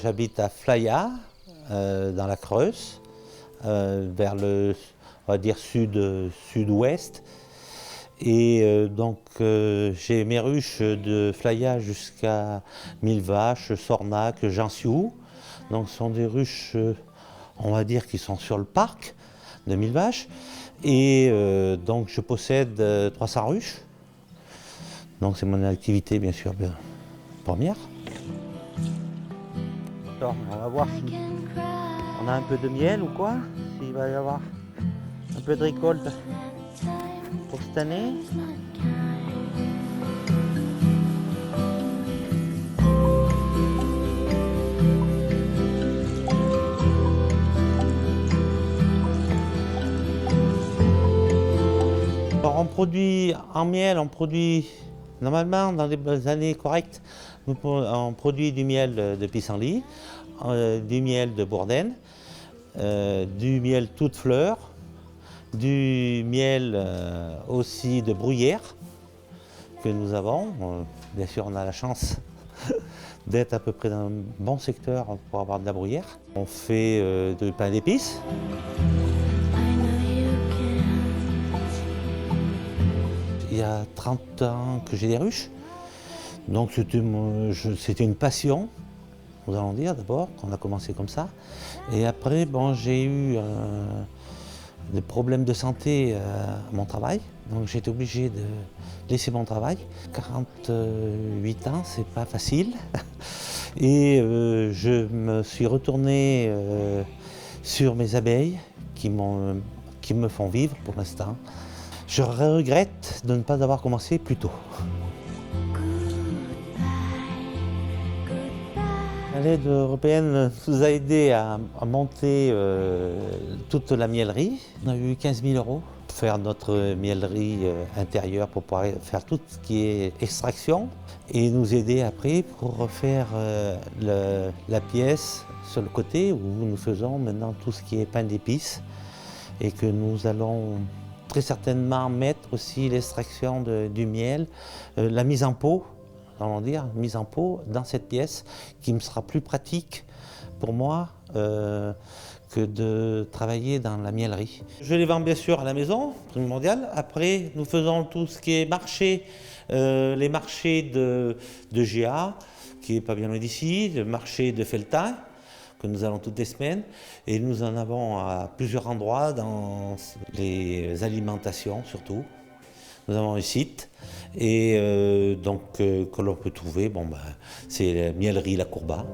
j'habite à Flaya, dans la Creuse, vers le, on va dire, sud-ouest. Et donc j'ai mes ruches de Flaya jusqu'à Millevaches, Sornac, Jansiou. Donc ce sont des ruches, on va dire, qui sont sur le parc de Millevaches. Et donc je possède 300 ruches. Donc c'est mon activité bien sûr première. Alors, on va voir si on a un peu de miel ou quoi, s'il va y avoir un peu de récolte pour cette année. Alors on produit en miel, on produit normalement dans les années correctes, on produit du miel de pissenlit, du miel de Bourdaine, du miel toute fleur, du miel aussi de bruyère que nous avons. Bien sûr, on a la chance d'être à peu près dans un bon secteur pour avoir de la bruyère. On fait du pain d'épices. Il y a 30 ans que j'ai des ruches, donc c'était une passion, nous allons dire d'abord, qu'on a commencé comme ça. Et après, bon, j'ai eu des problèmes de santé à mon travail, donc j'ai été obligé de laisser mon travail. 48 ans, c'est pas facile. Et je me suis retourné sur mes abeilles qui me font vivre pour l'instant. Je regrette de ne pas avoir commencé plus tôt. L'aide européenne nous a aidé à monter toute la miellerie. On a eu 15 000 € pour faire notre miellerie intérieure, pour pouvoir faire tout ce qui est extraction et nous aider après pour refaire la pièce sur le côté où nous faisons maintenant tout ce qui est pain d'épices et que nous allons très certainement mettre aussi l'extraction du miel, la mise en pot, allons dire, mise en pot dans cette pièce qui me sera plus pratique pour moi que de travailler dans la miellerie. Je les vends bien sûr à la maison, primordial. Après, nous faisons tout ce qui est marché, les marchés de GA, qui est pas bien loin d'ici, le marché de Felletin, que nous allons toutes les semaines, et nous en avons à plusieurs endroits dans les alimentations surtout. Nous avons un site et donc que l'on peut trouver, bon, c'est la miellerie La Courbat.